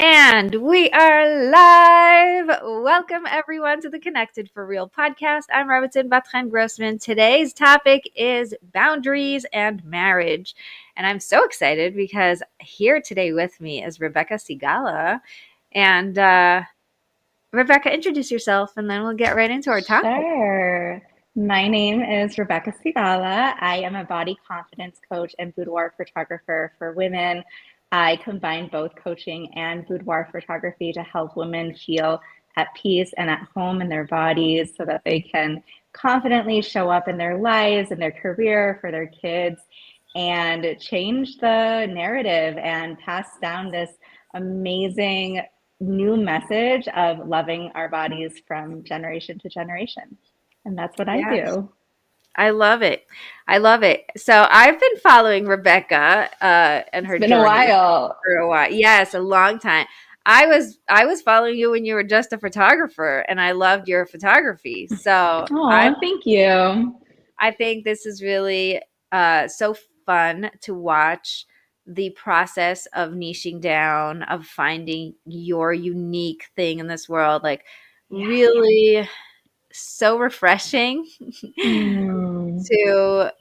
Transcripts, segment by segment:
And we are live. Welcome everyone to the Connected for Real podcast. I'm Rebbetzin Bat-Chen Grossman. Today's topic is boundaries and marriage. And I'm so excited because here today with me is Sigala. And Rebecca, introduce yourself and then we'll get right into our topic. Sure. My name is Sigala. I am a body confidence coach and boudoir photographer for women. I combine both coaching and boudoir photography to help women feel at peace and at home in their bodies so that they can confidently show up in their lives and their career for their kids and change the narrative and pass down this amazing new message of loving our bodies from generation to generation. And that's what I Yes. do. I love it. I love it. So I've been following Rebecca and her It's been a journey while. for a while. Yes, a long time. I was following you when you were just a photographer and I loved your photography. So Oh, thank you. I think this is really so fun to watch the process of niching down, of finding your unique thing in this world. Like Yeah. really so refreshing Mm. to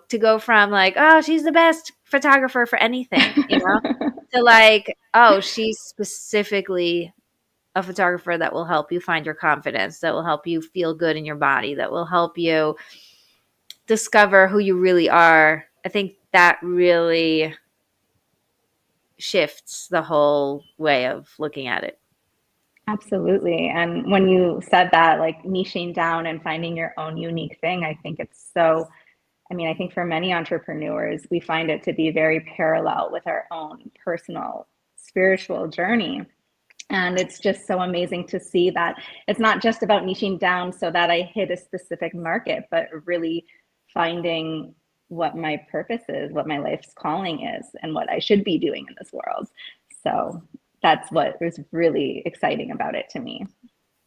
to go from like, oh, she's the best photographer for anything, to like, oh, she's specifically a photographer that will help you find your confidence, that will help you feel good in your body, that will help you discover who you really are. I think that really shifts the whole way of looking at it. Absolutely. And when you said that, like niching down and finding your own unique thing, I think it's so, I think for many entrepreneurs, we find it to be very parallel with our own personal spiritual journey. And it's just so amazing to see that it's not just about niching down so that I hit a specific market, but really finding what my purpose is, what my life's calling is, and what I should be doing in this world. So that's what was really exciting about it to me.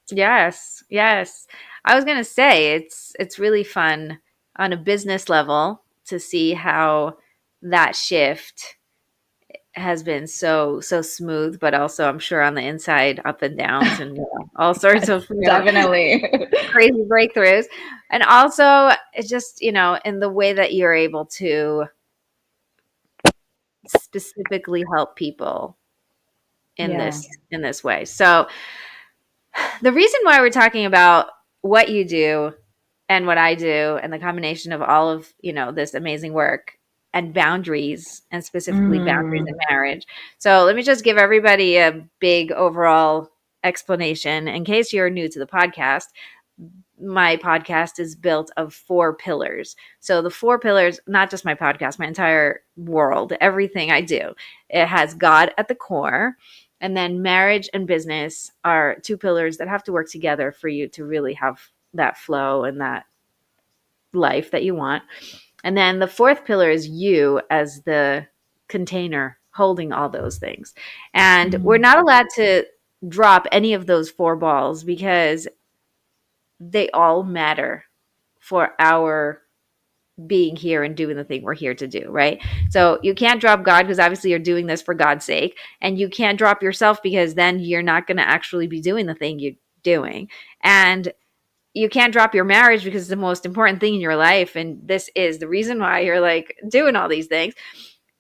Yes, yes. I was gonna say it's really fun on a business level to see how that shift has been so smooth, but also I'm sure on the inside up and downs and all sorts Yes, of definitely. crazy breakthroughs. And also it's just, in the way that you're able to specifically help people in Yeah. this way. So the reason why we're talking about what you do and what I do and the combination of all of, this amazing work and boundaries, and specifically boundaries in Mm. marriage. So let me just give everybody a big overall explanation in case you're new to the podcast. My podcast is built of 4 pillars. So the 4 pillars, not just my podcast, my entire world, everything I do, it has God at the core. And then marriage and business are 2 pillars that have to work together for you to really have that flow and that life that you want. And then the 4th pillar is you as the container holding all those things. And we're Mm. not allowed to drop any of those 4 balls because they all matter for our being here and doing the thing we're here to do, right? So you can't drop God because obviously you're doing this for God's sake. And you can't drop yourself because then you're not going to actually be doing the thing you're doing. And you can't drop your marriage because it's the most important thing in your life. And this is the reason why you're like doing all these things.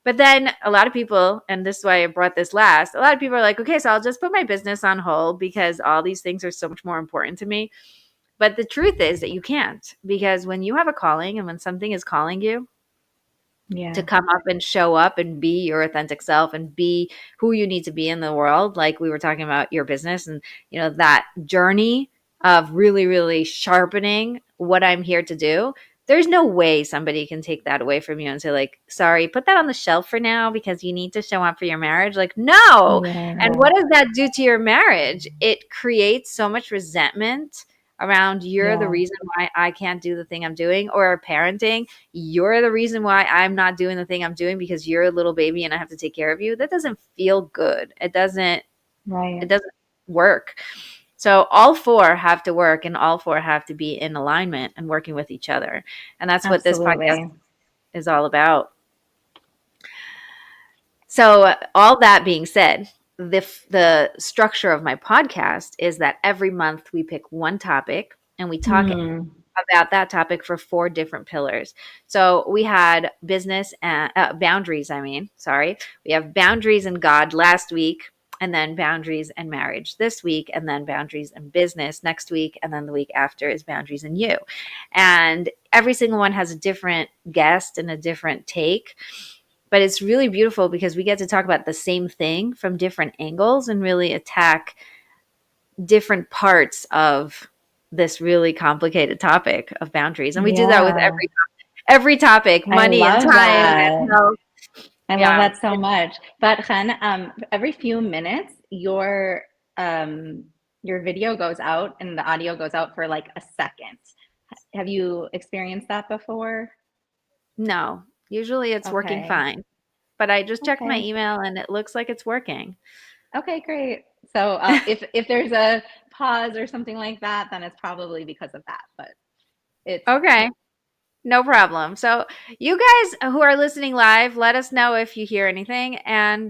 But then a lot of people, and this is why I brought this last, a lot of people are like, okay, so I'll just put my business on hold because all these things are so much more important to me. But the truth is that you can't, because when you have a calling and when something is calling you to Yeah. come up and show up and be your authentic self and be who you need to be in the world, like we were talking about your business and, that journey of really, really sharpening what I'm here to do. There's no way somebody can take that away from you and say like, sorry, put that on the shelf for now because you need to show up for your marriage. Like, no. And Yeah. what does that do to your marriage? It creates so much resentment around you're the Yeah. reason why I can't do the thing I'm doing, or parenting, you're the reason why I'm not doing the thing I'm doing because you're a little baby and I have to take care of you. That doesn't feel good. It Right. doesn't work. So all 4 have to work and all 4 have to be in alignment and working with each other. And that's what this podcast Absolutely. is all about. So all that being said, the structure of my podcast is that every month we pick one topic and we talk Mm. about that topic for four different pillars. So we had business and boundaries. I mean, sorry, we have boundaries and God last week, and then boundaries and marriage this week, and then boundaries and business next week, and then the week after is boundaries and you. And every single one has a different guest and a different take. But it's really beautiful because we get to talk about the same thing from different angles and really attack different parts of this really complicated topic of boundaries. And we do that with Yeah, every topic, I money and love time that. and health. I love Yeah. that so much. But Chen, every few minutes, um, your video goes out and the audio goes out for like a second. Have you experienced that before? No, usually it's working Okay. fine. But I just checked my Okay. email and it looks like it's working. Okay, great. So if there's a pause or something like that, then it's probably because of that. But it's Okay, no problem. So, you guys who are listening live, let us know if you hear anything. And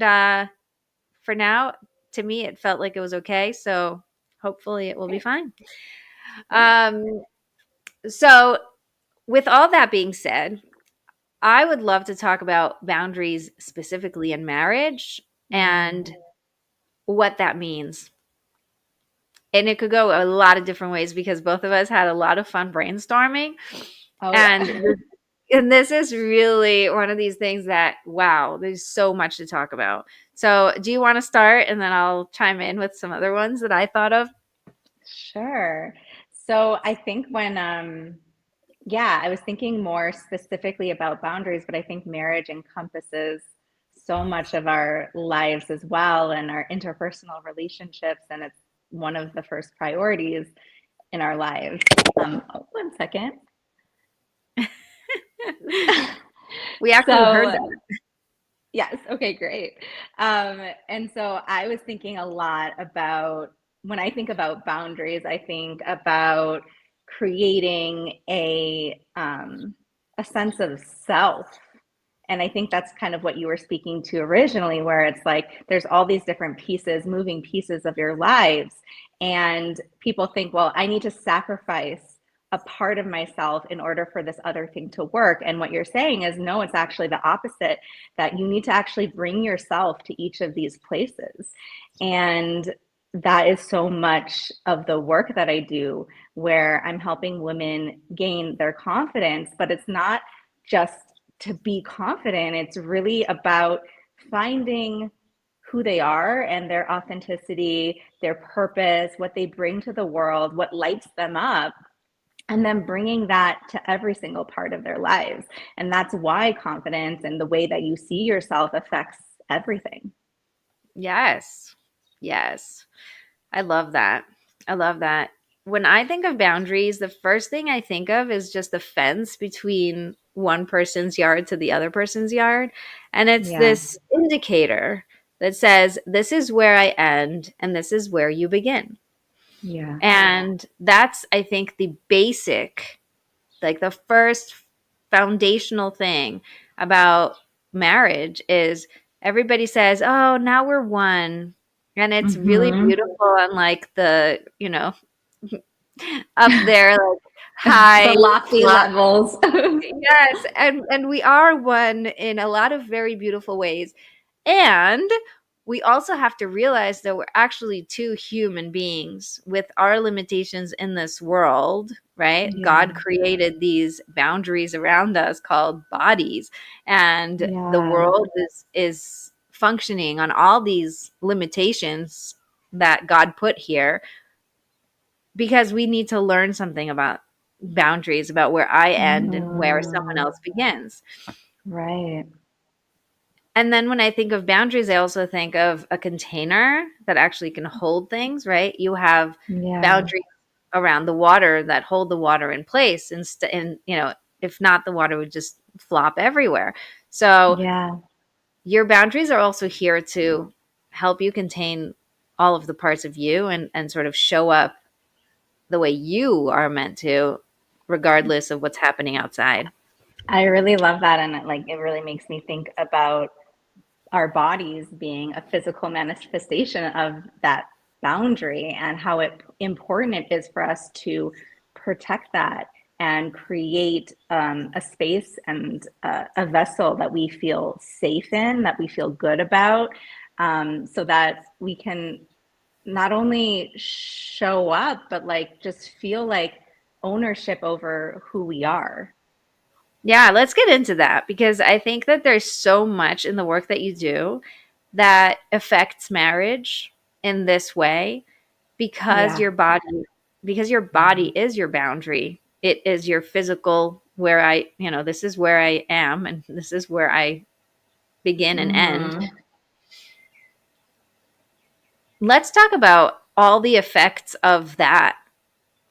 for now, to me, it felt like it was okay. So, hopefully, it will be great. fine. Great. Um, so, with all that being said, I would love to talk about boundaries specifically in marriage and Mm. what that means. And it could go a lot of different ways because both of us had a lot of fun brainstorming. Oh And yeah. and this is really one of these things that, wow, there's so much to talk about. So, do you want to start and then I'll chime in with some other ones that I thought of? Sure. So I think when yeah, I was thinking more specifically about boundaries, but I think marriage encompasses so much of our lives as well and our interpersonal relationships, and it's one of the first priorities in our lives. Oh, one second. We actually heard So, that. yes, okay, great. And so I was thinking a lot about when I think about boundaries, I think about creating a sense of self. And I think that's kind of what you were speaking to originally, where it's like there's all these different pieces, moving pieces of your lives. And people think, well, I need to sacrifice a part of myself in order for this other thing to work. And what you're saying is, no, it's actually the opposite, that you need to actually bring yourself to each of these places. And that is so much of the work that I do, where I'm helping women gain their confidence, but it's not just to be confident. It's really about finding who they are and their authenticity, their purpose, what they bring to the world, what lights them up, and then bringing that to every single part of their lives. And that's why confidence and the way that you see yourself affects everything. Yes. Yes. I love that. I love that. When I think of boundaries, the first thing I think of is just the fence between one person's yard to the other person's yard. And it's Yeah. this indicator that says, this is where I end and this is where you begin. Yeah. And that's, I think, the basic, like the first foundational thing about marriage is everybody says, oh, now we're one. And it's really Mm-hmm. beautiful and like up there, like high The lofty fluff. levels. Yes, and we are one in a lot of very beautiful ways. And we also have to realize that we're actually two human beings with our limitations in this world, right? God Yeah. created these boundaries around us called bodies, and the Yeah. world is functioning on all these limitations that God put here because we need to learn something about boundaries, about where I end and where someone Mm, else begins. right. And then when I think of boundaries, I also think of a container that actually can hold things, right? You have Yeah. boundaries around the water that hold the water in place. And, if not, the water would just flop everywhere. So Yeah. your boundaries are also here to help you contain all of the parts of you and sort of show up the way you are meant to, regardless of what's happening outside. I really love that, and it really makes me think about our bodies being a physical manifestation of that boundary, and how important it is for us to protect that and create a space and a vessel that we feel safe in, that we feel good about, so that we can not only show up, but like just feel like ownership over who we are. Yeah, let's get into that because I think that there's so much in the work that you do that affects marriage in this way because Yeah. your body is your boundary. It is your physical where this is where I am and this is where I begin and end. Mm-hmm. Let's talk about all the effects of that,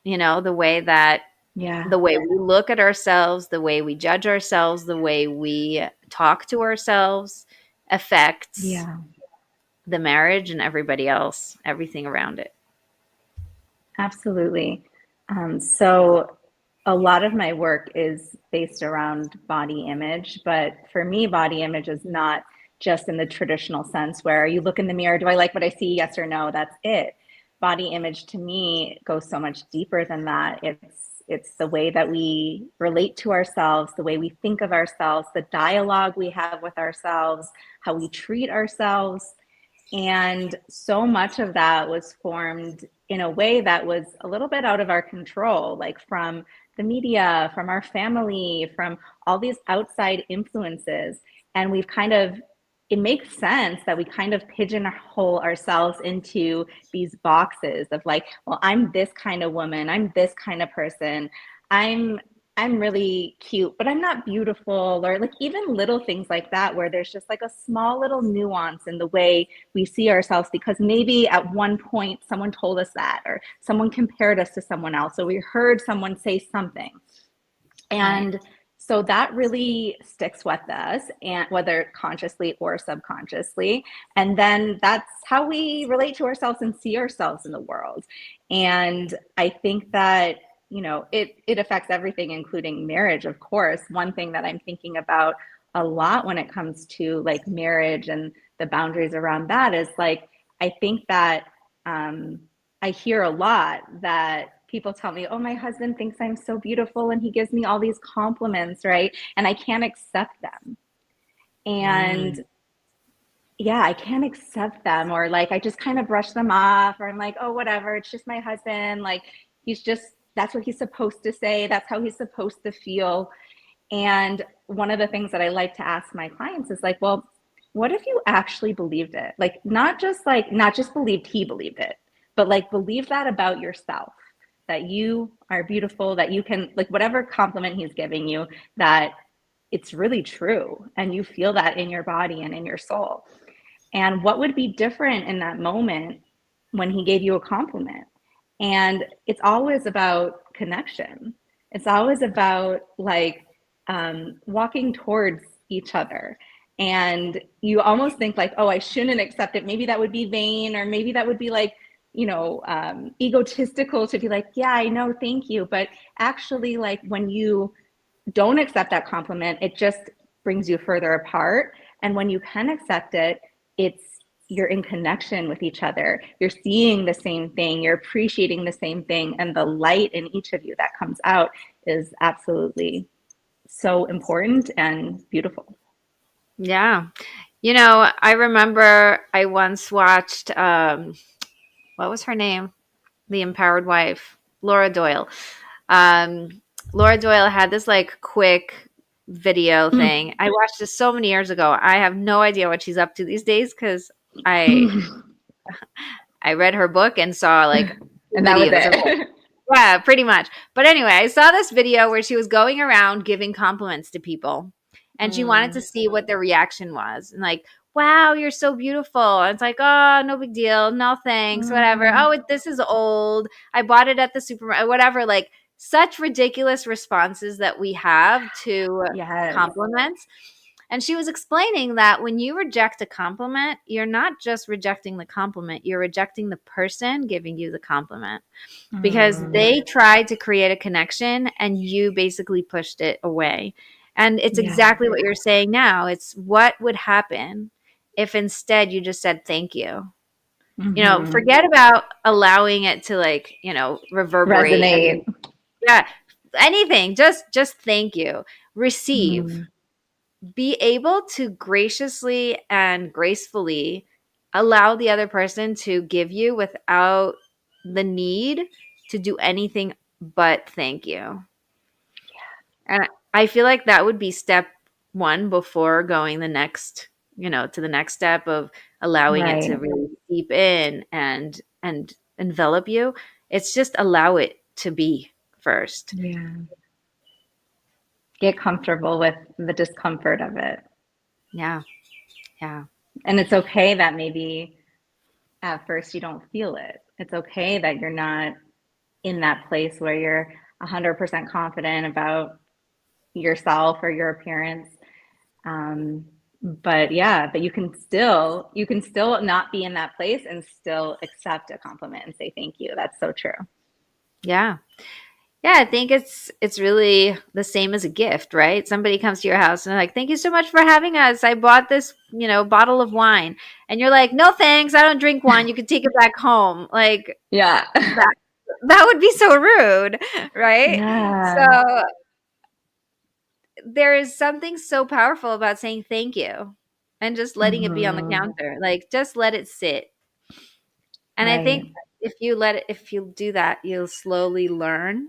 the way that Yeah. the way we look at ourselves, the way we judge ourselves, the way we talk to ourselves affects Yeah. the marriage and everybody else, everything around it. Absolutely. So a lot of my work is based around body image, but for me, body image is not just in the traditional sense where you look in the mirror, do I like what I see? Yes or no, that's it. Body image to me goes so much deeper than that. It's the way that we relate to ourselves, the way we think of ourselves, the dialogue we have with ourselves, how we treat ourselves. And so much of that was formed in a way that was a little bit out of our control, like from the media, from our family, from all these outside influences. And it makes sense that we kind of pigeonhole ourselves into these boxes of like, well, I'm this kind of woman, I'm this kind of person, I'm I'm really cute, but I'm not beautiful, or like even little things like that, where there's just like a small little nuance in the way we see ourselves because maybe at one point someone told us that, or someone compared us to someone else, or we heard someone say something. Right. And so that really sticks with us, and whether consciously or subconsciously. And then that's how we relate to ourselves and see ourselves in the world. And I think that, it affects everything, including marriage, of course. One thing that I'm thinking about a lot when it comes to like marriage and the boundaries around that is like, I think that um, I hear a lot that people tell me, oh, my husband thinks I'm so beautiful and he gives me all these compliments, right? And I can't accept them. Mm. And yeah, I can't accept them. Or like, I just kind of brush them off, or I'm like, oh, whatever, it's just my husband. Like, that's what he's supposed to say. That's how he's supposed to feel. And one of the things that I like to ask my clients is like, well, what if you actually believed it? Not just believed he believed it, but like believe that about yourself, that you are beautiful, that you can, like, whatever compliment he's giving you, that it's really true and you feel that in your body and in your soul. And what would be different in that moment when he gave you a compliment? And it's always about connection. It's always about like walking towards each other. And you almost think like, oh, I shouldn't accept it. Maybe that would be vain, or maybe that would be like, egotistical to be like, yeah, I know, thank you. But actually, like when you don't accept that compliment, it just brings you further apart. And when you can accept it, it's you're in connection with each other. You're seeing the same thing, you're appreciating the same thing, and the light in each of you that comes out is absolutely so important and beautiful. Yeah. I remember I once watched what was her name? The Empowered Wife, Laura Doyle. Um, Laura Doyle had this like quick video thing. I watched this so many years ago. I have no idea what she's up to these days because I I read her book and saw like And that was videos of it. it. Yeah, pretty much. But anyway, I saw this video where she was going around giving compliments to people and she wanted to Mm, see what their reaction was. And like, wow, you're so beautiful. And it's like, oh, no big deal. No thanks, whatever. mm, Oh, this is old. I bought it at the supermarket, whatever. Like, such ridiculous responses that we have to yes. compliments. And she was explaining that when you reject a compliment, you're not just rejecting the compliment, you're rejecting the person giving you the compliment because Mm, they tried to create a connection and you basically pushed it away. And it's yeah. exactly what you're saying now. It's what would happen if instead you just said thank you? Mm-hmm. Forget about allowing it to like, reverberate and Resonate. yeah, anything. Just thank you. Receive. Mm-hmm. Be able to graciously and gracefully allow the other person to give you without the need to do anything but thank you. And I feel like that would be step one before going the next, to the next step of allowing it to Right. really seep in and envelop you. It's just allow it to be first. Yeah. Get comfortable with the discomfort of it. Yeah. Yeah. And it's okay that maybe at first you don't feel it. It's okay that you're not in that place where you're 100% confident about yourself or your appearance. But yeah, but you can still not be in that place and still accept a compliment and say thank you. That's so true. Yeah. Yeah, I think it's really the same as a gift, right? Somebody comes to your house and they're like, "Thank you so much for having us. I bought this, bottle of wine." And you're like, "No, thanks. I don't drink wine. You can take it back home." Like Yeah. that that would be so rude, right? So, Yeah. there is something so powerful about saying thank you and just letting it be on the Hmm. counter. Like just let it sit. And I Right. think if you do that, you'll slowly learn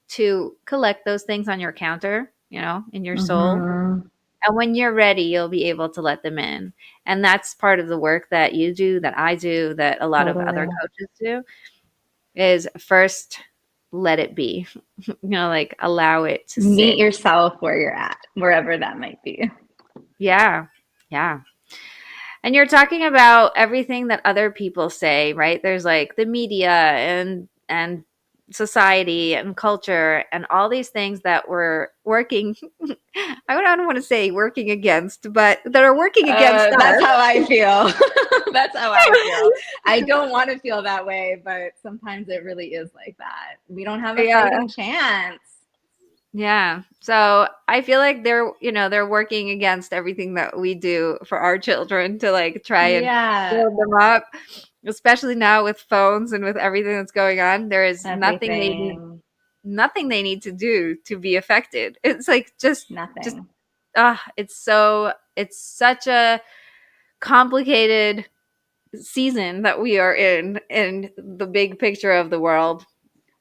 to collect those things on your counter, in your soul. Hmm. And when you're ready, you'll be able to let them in. And that's part of the work that you do, that I do, that a lot of other Totally. coaches do, is first let it be. Like allow it to Meet sit. yourself where you're at, wherever that might be. Yeah. Yeah. And you're talking about everything that other people say, right? There's like the media and society and culture and all these things that we're working I don't want to say working against, but that are working against That's us. how I feel. That's how I feel. I don't want to feel that way, but sometimes it really is like that. We don't have a Yeah. fighting chance. Yeah. So I feel like they're working against everything that we do for our children to like try and Yeah, build them up, especially now with phones and with everything that's going on. There is everything, nothing they need to do to be affected. It's like just nothing. it's such a complicated season that we are in the big picture of the world.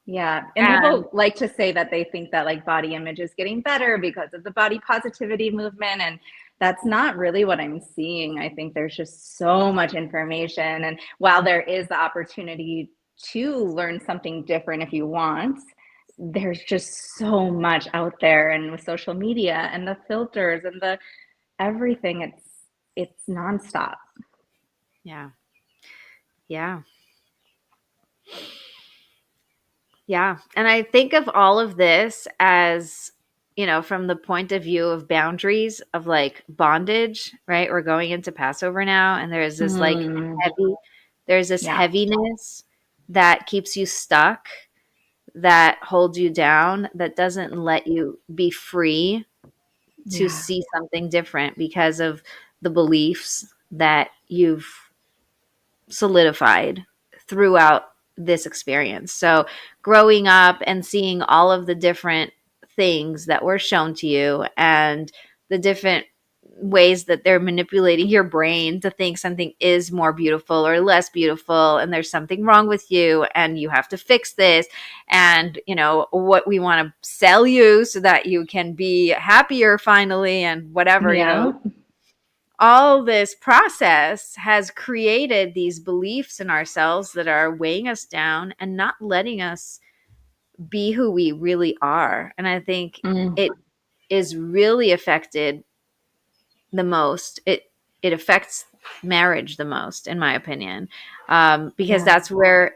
Yeah. And And people like to say that they think that like body image is getting better because of the body positivity movement. And that's not really what I'm seeing. I think there's just so much information. And while there is the opportunity to learn something different if you want, there's just so much out there. And with social media and the filters and the everything, it's nonstop. yeah. Yeah. Yeah. And I think of all of this as, from the point of view of boundaries of like bondage, right? We're going into Passover now, and Mm, heavy, there's this yeah. heaviness that keeps you stuck, that holds you down, that doesn't let you be free to Yeah. see something different because of the beliefs that you've solidified throughout this experience. So, growing up and seeing all of the different things that were shown to you and the different ways that they're manipulating your brain to think something is more beautiful or less beautiful and there's something wrong with you and you have to fix this, and what we want to sell you so that you can be happier finally, and whatever, Yeah. all this process has created these beliefs in ourselves that are weighing us down and not letting us be who we really are. And I think Mm, it is really affected the most. It affects marriage the most, in my opinion, because yeah. that's where,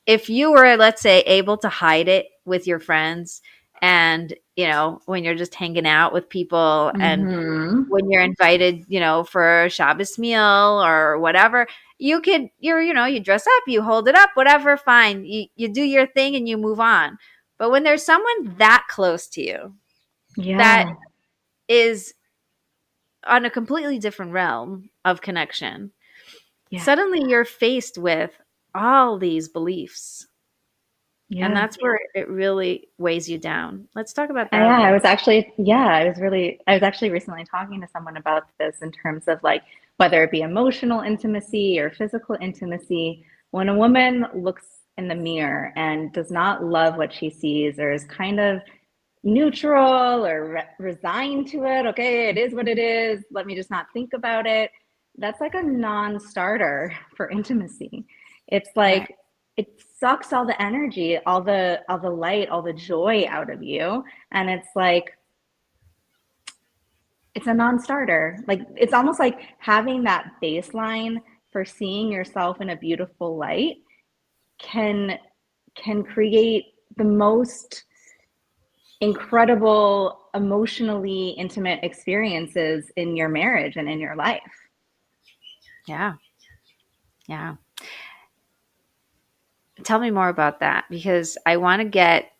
if you were, let's say, able to hide it with your friends, and when you're just hanging out with people, and Hmm. when you're invited, for a Shabbos meal or whatever, you dress up, you hold it up, whatever, fine. You do your thing and you move on. But when there's someone that close to you, that Yeah. is on a completely different realm of connection, Yeah. suddenly you're faced with all these beliefs. And Yeah. that's where it really weighs you down. Let's talk about that a Yeah, I little. was actually, yeah, I was actually recently talking to someone about this in terms of like whether it be emotional intimacy or physical intimacy. When a woman looks in the mirror and does not love what she sees or is kind of neutral or resigned to it, okay, it is what it is, let me just not think about it. That's like a non-starter for intimacy. It's Right. like it sucks all the energy, all the light, all the joy out of you. And it's like it's a non-starter. Like it's almost like having that baseline for seeing yourself in a beautiful light can create the most incredible, emotionally intimate experiences in your marriage and in your life. Yeah. Yeah. Tell me more about that because I want to get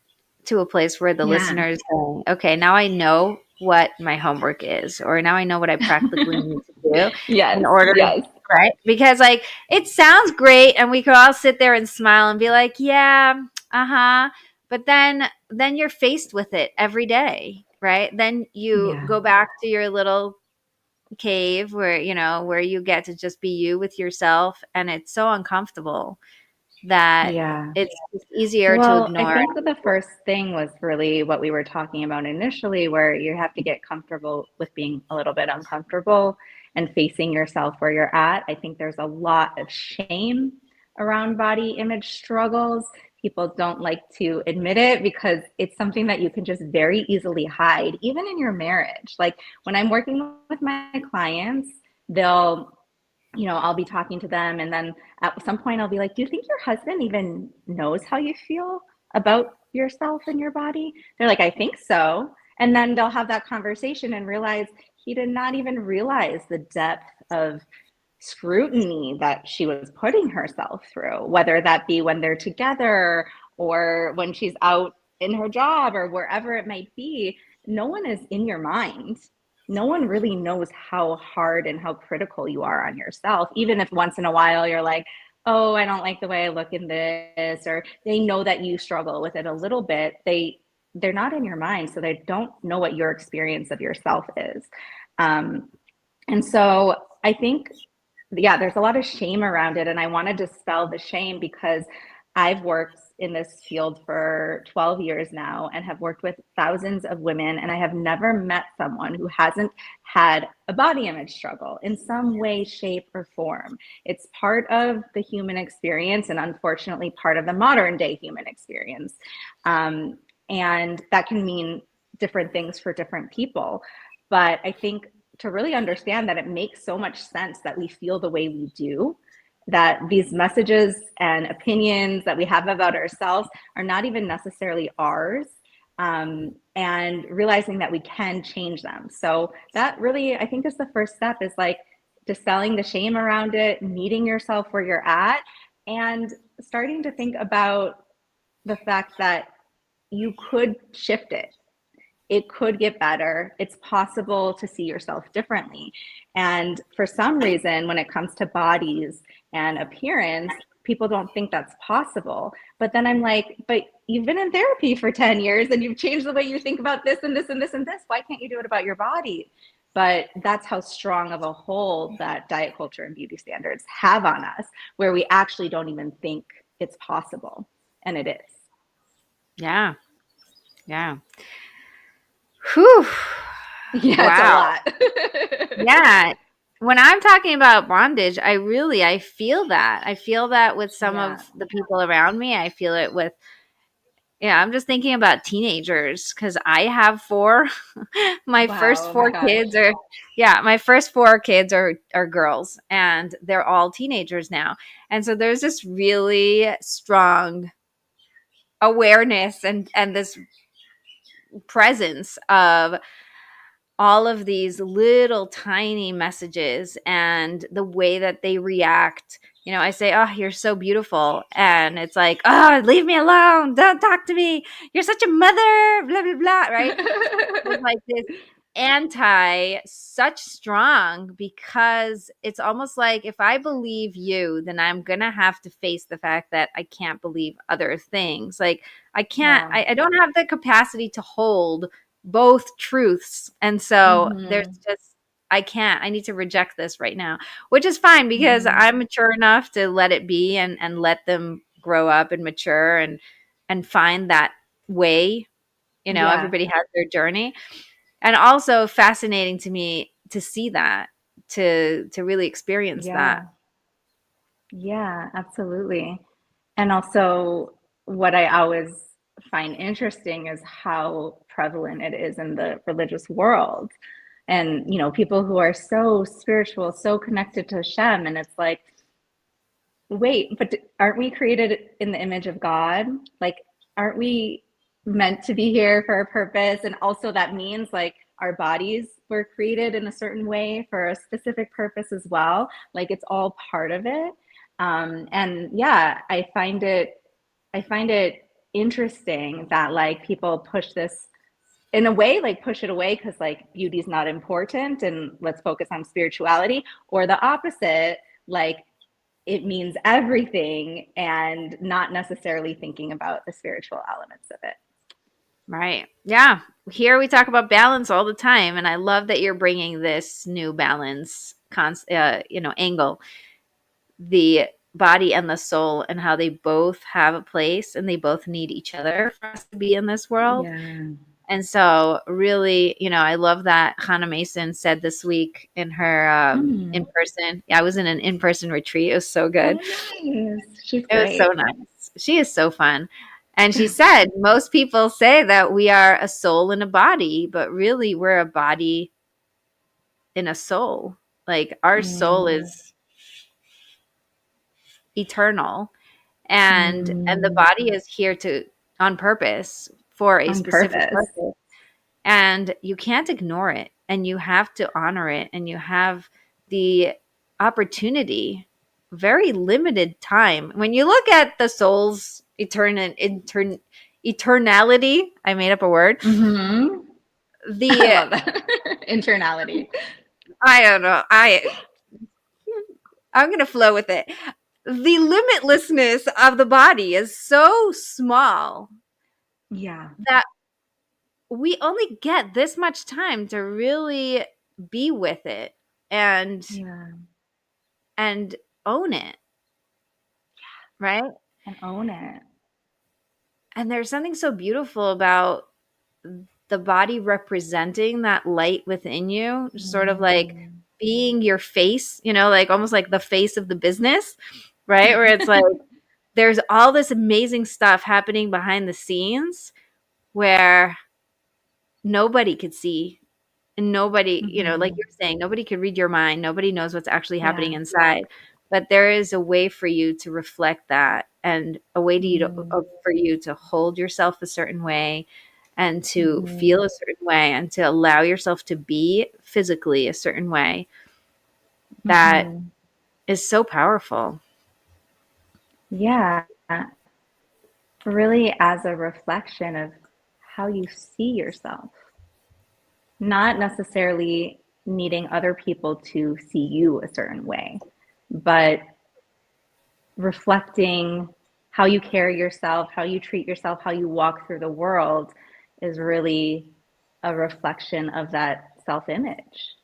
to a place where the Yeah. listeners saying, okay, now I know what my homework is, or now I know what I practically need to do in Yes, order, yes. right? Because like it sounds great and we could all sit there and smile and be like, yeah, uh-huh. But then you're faced with it every day, right? Then you Yeah. go back to your little cave where, where you get to just be you with yourself and it's so uncomfortable that Yeah. it's just easier to Well, I ignore. think the first thing was really what we were talking about initially, where you have to get comfortable with being a little bit uncomfortable and facing yourself where you're at. I think there's a lot of shame around body image struggles. People don't like to admit it because it's something that you can just very easily hide, even in your marriage. Like when I'm working with my clients, they'll I'll be talking to them, and then at some point I'll be like, "Do you think your husband even knows how you feel about yourself and your body?" They're like, "I think so." And then they'll have that conversation and realize he did not even realize the depth of scrutiny that she was putting herself through, whether that be when they're together or when she's out in her job or wherever it might be. No one is in your mind. No one really knows how hard and how critical you are on yourself, even if once in a while you're like, oh, I don't like the way I look in this, or they know that you struggle with it a little bit. They're not in your mind, so they don't know what your experience of yourself is. Um, and so I think, yeah, there's a lot of shame around it. And I want to dispel the shame because I've worked in this field for 12 years now and have worked with thousands of women. And I have never met someone who hasn't had a body image struggle in some way, shape, or form. It's part of the human experience and unfortunately part of the modern day human experience. And that can mean different things for different people. But I think to really understand that it makes so much sense that we feel the way we do, that these messages and opinions that we have about ourselves are not even necessarily ours, and realizing that we can change them. So that really, I think, is the first step, is like dispelling the shame around it, meeting yourself where you're at, and starting to think about the fact that you could shift it. It could get better. It's possible to see yourself differently. And for some reason, when it comes to bodies and appearance, people don't think that's possible. But then I'm like, but you've been in therapy for 10 years and you've changed the way you think about this and this and this and this. Why can't you do it about your body? But that's how strong of a hold that diet culture and beauty standards have on us, where we actually don't even think it's possible. And it is. Yeah. Yeah. Whew. Yeah, it's a Wow. lot. Yeah. When I'm talking about bondage, I feel that. I feel that with some Yeah. of the people around me. I feel it with, yeah, I'm just thinking about teenagers because I have four. My first Wow. Oh my four gosh. kids are, yeah, my first four kids are girls and they're all teenagers now. And so there's this really strong awareness and this presence of all of these little tiny messages and the way that they react. I say, "Oh, you're so beautiful." And it's like, "Oh, leave me alone. Don't talk to me. You're such a mother, blah, blah, blah." Right? There's like this. anti such strong, because it's almost like if I believe you, then I'm gonna have to face the fact that I can't believe other things. Like I can't, Wow. I don't have the capacity to hold both truths. And so there's Mm-hmm. just, I can't, I need to reject this right now, which is fine because Mm-hmm. I'm mature enough to let it be and let them grow up and mature and find that way. You know, Yeah. everybody has their journey, and also fascinating to me to see that, to really experience that. Yeah. Yeah, absolutely. And also, what I always find interesting is how prevalent it is in the religious world. And, people who are so spiritual, so connected to Hashem. And it's like, wait, but aren't we created in the image of God? Like, aren't we meant to be here for a purpose? And also, that means like our bodies were created in a certain way for a specific purpose as well. Like, it's all part of it. And yeah, I find it interesting that like people push this in a way, like push it away because like beauty is not important and let's focus on spirituality, or the opposite, like it means everything and not necessarily thinking about the spiritual elements of it. Right. Yeah. Here we talk about balance all the time, and I love that you're bringing this new balance angle, the body and the soul, and how they both have a place and they both need each other for us to be in this world. Yeah. And so, really, I love that Hannah Mason said this week in her in Mm. person. Yeah, I was in an in person retreat. It was so good. Oh, nice. She's It was so great. nice. She is so fun. And she said, most people say that we are a soul in a body, but really we're a body in a soul. Like our soul Mm. is eternal, and the Mm. body is here to on purpose for a On specific purpose. purpose. And you can't ignore it, and you have to honor it, and you have the opportunity, very limited time. When you look at the soul's eternality, I made up a word. Mm-hmm. I The love that. Internality. I don't know, I'm gonna flow with it. The limitlessness of the body is so small Yeah. that we only get this much time to really be with it and Yeah. and own it, right? And own it. And there's something so beautiful about the body representing that light within you, sort of like Mm. being your face, like almost like the face of the business, right? Where it's like there's all this amazing stuff happening behind the scenes where nobody could see. And nobody, like Mm-hmm. you're saying, nobody could read your mind. Nobody knows what's actually happening Yeah. inside. But there is a way for you to reflect that, and a way Mm. for you to hold yourself a certain way and to Mm-hmm. feel a certain way and to allow yourself to be physically a certain way that Mm-hmm. is so powerful. Yeah. Really as a reflection of how you see yourself, not necessarily needing other people to see you a certain way, but reflecting how you carry yourself, how you treat yourself, how you walk through the world is really a reflection of that self image.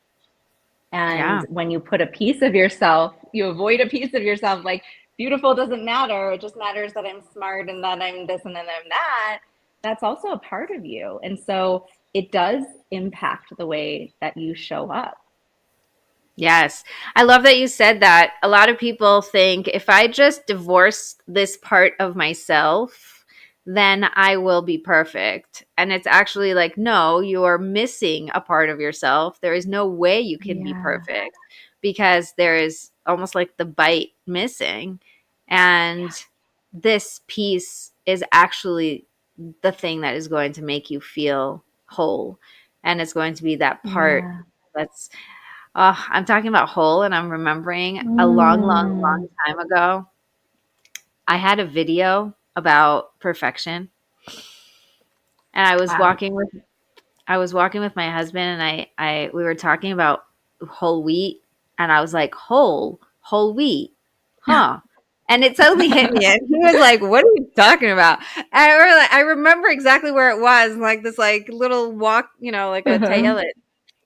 And Yeah. when you put a piece of yourself, you avoid a piece of yourself, like beautiful doesn't matter. It just matters that I'm smart and that I'm this and that I'm that. That's also a part of you. And so it does impact the way that you show up. Yes. I love that you said that. A lot of people think if I just divorce this part of myself, then I will be perfect. And it's actually like, no, you're missing a part of yourself. There is no way you can be Yeah. perfect because there is almost like the bite missing. And this piece is actually the thing that is going to make you feel whole. And it's going to be that part Yeah. that's I'm talking about whole, and I'm remembering a long, long, Mm. long time ago, I had a video about perfection, and I was walking with my husband and we were talking about whole wheat, and I was like, whole wheat, huh? And it totally hit me. And he was like, "What are you talking about?" And I remember exactly where it was, like this like little walk, like a Uh-huh. tail.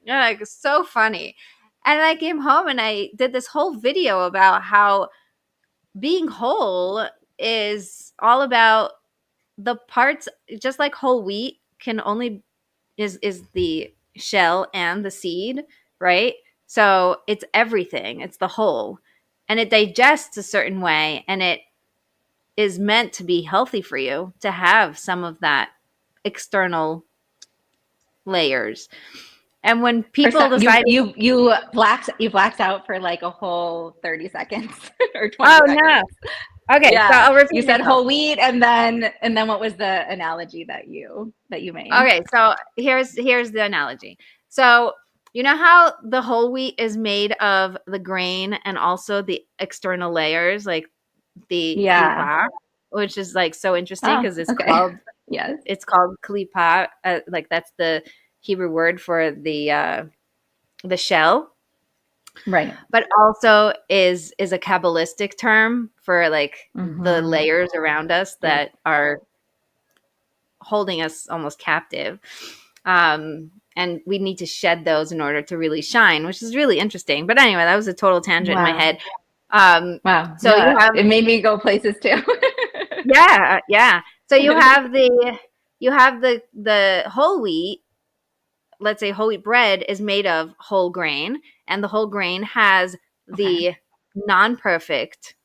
Yeah, like it's so funny. And I came home and I did this whole video about how being whole is all about the parts, just like whole wheat can only is the shell and the seed, right? So it's everything. It's the whole. And it digests a certain way, and it is meant to be healthy for you to have some of that external layers. And when For people some, decide, you blacked out for like a whole 30 seconds or 20 oh no. seconds. Okay, so Yeah. I'll repeat You said myself. whole wheat and then what was the analogy that you made? Okay, so here's the analogy. So you know how the whole wheat is made of the grain and also the external layers, like the Yeah. klipa, which is like so interesting Oh, because it's okay. called Yes. it's called klipa, like that's the Hebrew word for the shell, Right. but also is a Kabbalistic term for like the Mm-hmm. layers around us Yes. that are holding us almost captive. And we need to shed those in order to really shine, which is really interesting. But anyway, that was a total tangent in my Wow. head. Um, Wow. so you Yeah. have, It made me go places too. yeah, yeah. So you have the whole wheat. Let's say whole wheat bread is made of whole grain, and the whole grain has Okay. the non-perfect.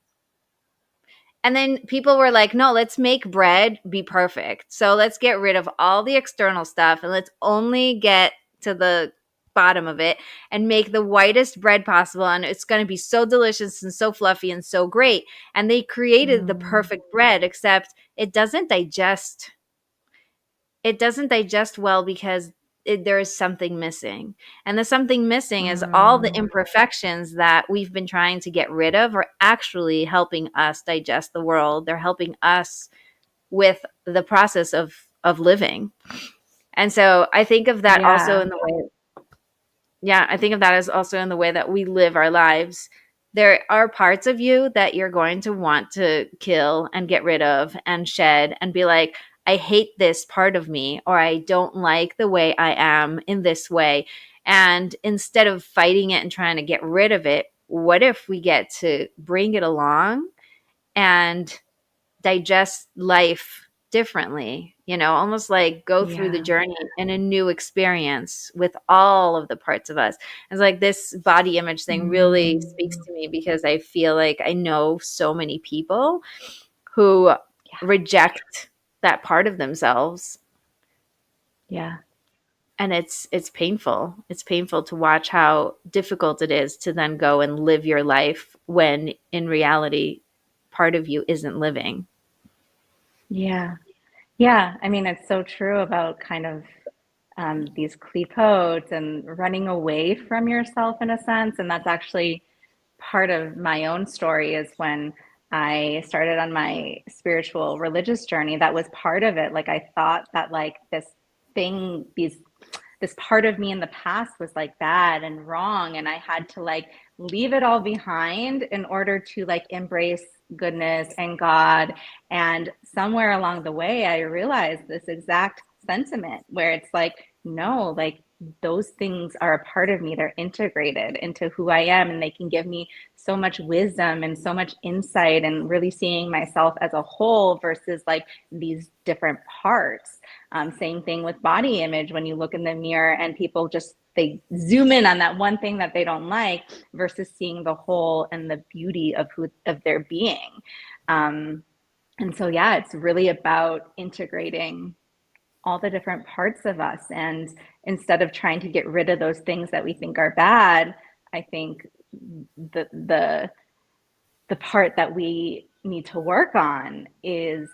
And then people were like, no, let's make bread be perfect. So let's get rid of all the external stuff and let's only get to the bottom of it and make the whitest bread possible. And it's going to be so delicious and so fluffy and so great. And they created the Mm, perfect bread, except it doesn't digest. It doesn't digest well because there is something missing. And the something missing is all the mm, imperfections that we've been trying to get rid of are actually helping us digest the world. They're helping us with the process of living. And so I think of that also yeah. in the way, yeah, I think of that as also in the way that we live our lives. There are parts of you that you're going to want to kill and get rid of and shed and be like, I hate this part of me, or I don't like the way I am in this way. And instead of fighting it and trying to get rid of it, what if we get to bring it along and digest life differently, almost like go through the Yeah. journey in a new experience with all of the parts of us. It's like this body image thing really speaks Mm, to me because I feel like I know so many people who yeah. reject that part of themselves, Yeah. and it's painful. It's painful to watch how difficult it is to then go and live your life when in reality part of you isn't living. Yeah. Yeah. I mean, it's so true about kind of these clipotes and running away from yourself in a sense. And that's actually part of my own story is when I started on my spiritual religious journey. That was part of it. Like I thought that like this part of me in the past was like bad and wrong, and I had to like leave it all behind in order to like embrace goodness and God. And somewhere along the way I realized this exact sentiment where it's like, no, like those things are a part of me. They're integrated into who I am, and they can give me so much wisdom and so much insight, and really seeing myself as a whole versus like these different parts. Same thing with body image. When you look in the mirror and people just they zoom in on that one thing that they don't like versus seeing the whole and the beauty of their being. Um, and so yeah, it's really about integrating all the different parts of us. And instead of trying to get rid of those things that we think are bad, I think the the part that we need to work on is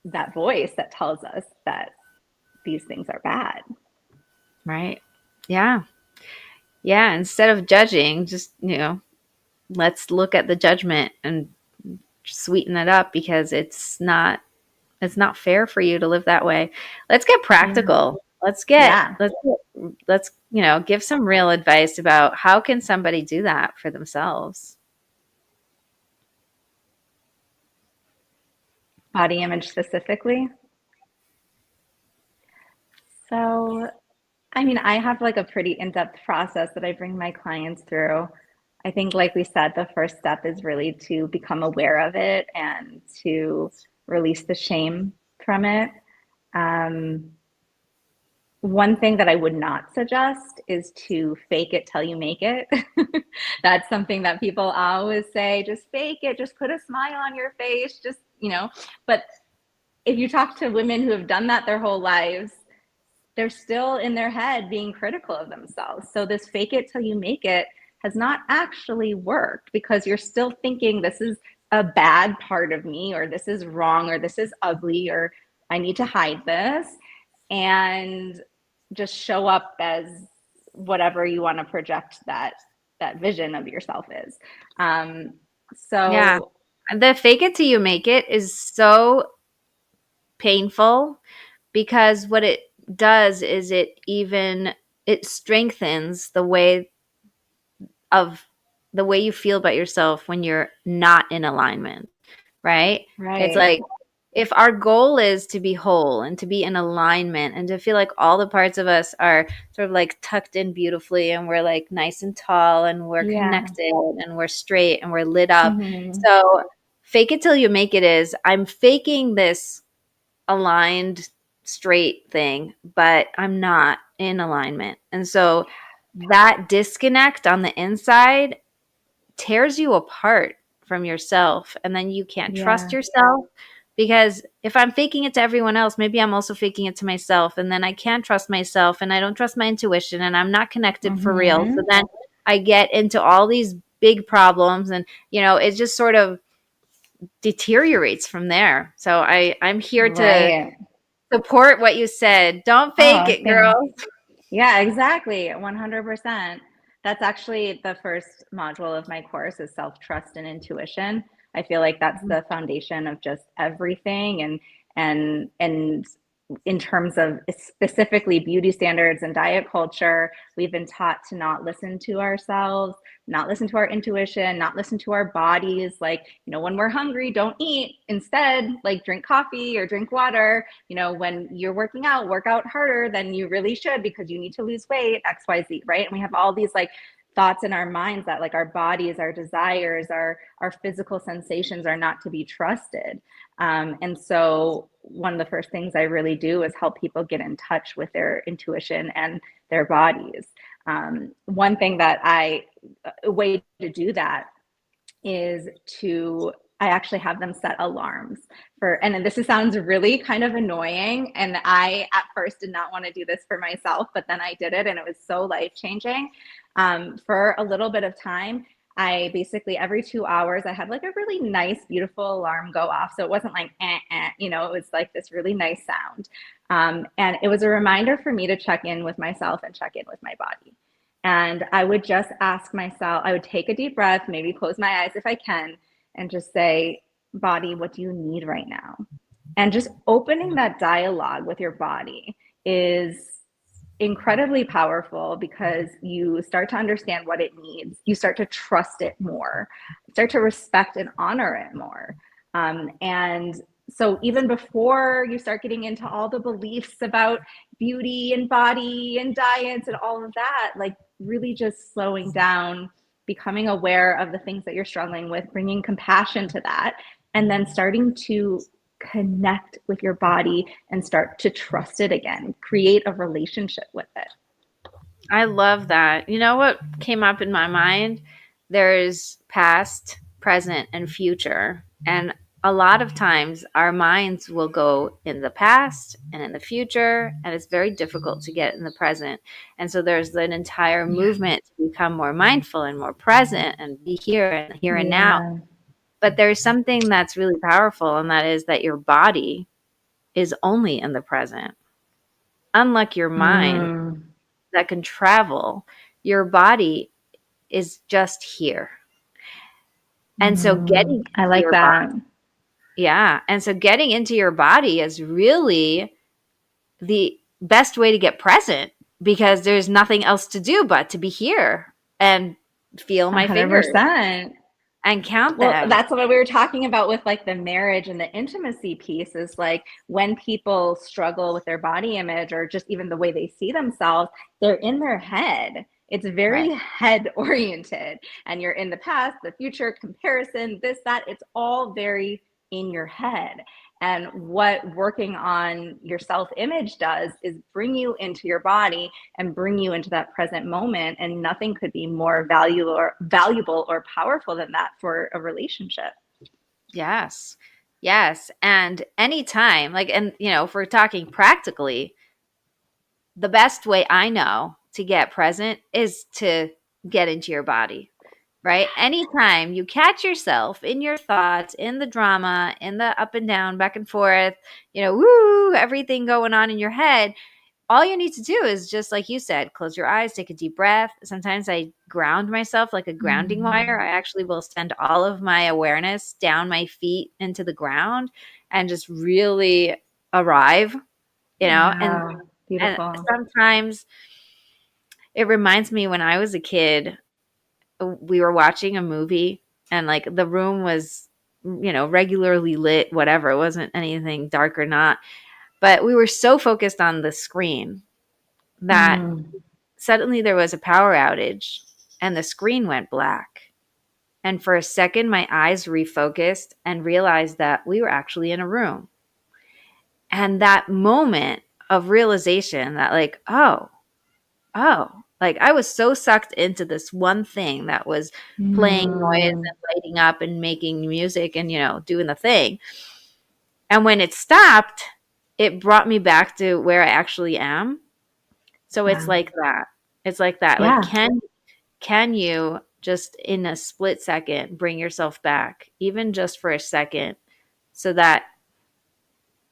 that voice that tells us that these things are bad. Right. Yeah. Yeah, instead of judging, just, let's look at the judgment and sweeten it up because it's not fair for you to live that way. Let's get Yeah. practical. Let's get Yeah. let's, give some real advice about how can somebody do that for themselves. Body image specifically. So, I mean, I have like a pretty in-depth process that I bring my clients through. I think, like we said, the first step is really to become aware of it and to release the shame from it. Um, One thing that I would not suggest is to fake it till you make it. That's something that people always say, just fake it, just put a smile on your face, But if you talk to women who have done that their whole lives, they're still in their head being critical of themselves. So this fake it till you make it has not actually worked because you're still thinking this is a bad part of me, or this is wrong, or this is ugly, or I need to hide this. And just show up as whatever you want to project that vision of yourself is. Um, Yeah. so The fake it till you make it is so painful because what it does is it strengthens of the way you feel about yourself when you're not in alignment, right? It's right, like if our goal is to be whole and to be in alignment and to feel like all the parts of us are sort of like tucked in beautifully and we're like nice and tall and we're yeah, connected and we're straight and we're lit up. mm-hmm. So fake it till you make it is I'm faking this aligned straight thing, but I'm not in alignment. And so that disconnect on the inside tears you apart from yourself. And then you can't trust Yeah, yourself because if I'm faking it to everyone else, maybe I'm also faking it to myself. And then I can't trust myself and I don't trust my intuition and I'm not connected for real. So mm-hmm. then I get into all these big problems and, it just sort of deteriorates from there. So I'm here to Right. support what you said. Don't fake Oh, it, thanks. girl. Yeah, exactly. 100%. That's actually the first module of my course is self-trust and intuition. I feel like that's the foundation of just everything and in terms of specifically beauty standards and diet culture, we've been taught to not listen to ourselves, not listen to our intuition, not listen to our bodies. Like, when we're hungry, don't eat. Instead, like drink coffee or drink water. When you're working out, work out harder than you really should because you need to lose weight, XYZ, right? And we have all these like thoughts in our minds that like our bodies, our desires, our physical sensations are not to be trusted. And so one of the first things I really do is help people get in touch with their intuition and their bodies. One thing a way to do that is I actually have them set alarms and this sounds really kind of annoying. And I at first did not want to do this for myself, but then I did it and it was so life changing. For a little bit of time, I basically every 2 hours, I had like a really nice, beautiful alarm go off. So it wasn't like, it was like this really nice sound. And it was a reminder for me to check in with myself and check in with my body. And I would just ask myself, I would take a deep breath, maybe close my eyes if I can, and just say, body, what do you need right now? And just opening that dialogue with your body is incredibly powerful because you start to understand what it needs. You start to trust it more, start to respect and honor it more. And so even before you start getting into all the beliefs about beauty and body and diets and all of that, like really just slowing down, becoming aware of the things that you're struggling with, bringing compassion to that, and then starting to connect with your body and start to trust it again, create a relationship with it. I love that. You know what came up in my mind? There's past, present, and future. And a lot of times our minds will go in the past and in the future, and it's very difficult to get in the present. And so there's an entire Yeah. movement to become more mindful and more present and be here and now. Yeah. But there's something that's really powerful, and that is that your body is only in the present. Unlike your mind Mm. that can travel, your body is just here. And so Mm. getting I into like your that. body, yeah. And so getting into your body is really the best way to get present because there's nothing else to do but to be here and feel my fingers 100%. and count Well, them. that's what we were talking about with like the marriage and the intimacy piece is like when people struggle with their body image or just even the way they see themselves, they're in their head. It's very Right. head oriented. And you're in the past, the future, comparison, this, that. It's all very in your head. And what working on your self image does is bring you into your body and bring you into that present moment. And nothing could be more valuable or powerful than that for a relationship. Yes. Yes. And anytime, like, and, if we're talking practically, the best way I know to get present is to get into your body, right? Anytime you catch yourself in your thoughts, in the drama, in the up and down, back and forth, woo, everything going on in your head, all you need to do is just like you said, close your eyes, take a deep breath. Sometimes I ground myself like a grounding wire. I actually will send all of my awareness down my feet into the ground and just really arrive, and Wow, and beautiful. sometimes it reminds me when I was a kid, we were watching a movie and like the room was, regularly lit, whatever. It wasn't anything dark or not, but we were so focused on the screen that Mm, suddenly there was a power outage and the screen went black. And for a second, my eyes refocused and realized that we were actually in a room. And that moment of realization that, like, like I was so sucked into this one thing that was playing noise mm, and lighting up and making music and, doing the thing. And when it stopped, it brought me back to where I actually am. So it's wow. like that. It's like that. Like, Yeah. can you just in a split second bring yourself back, even just for a second, so that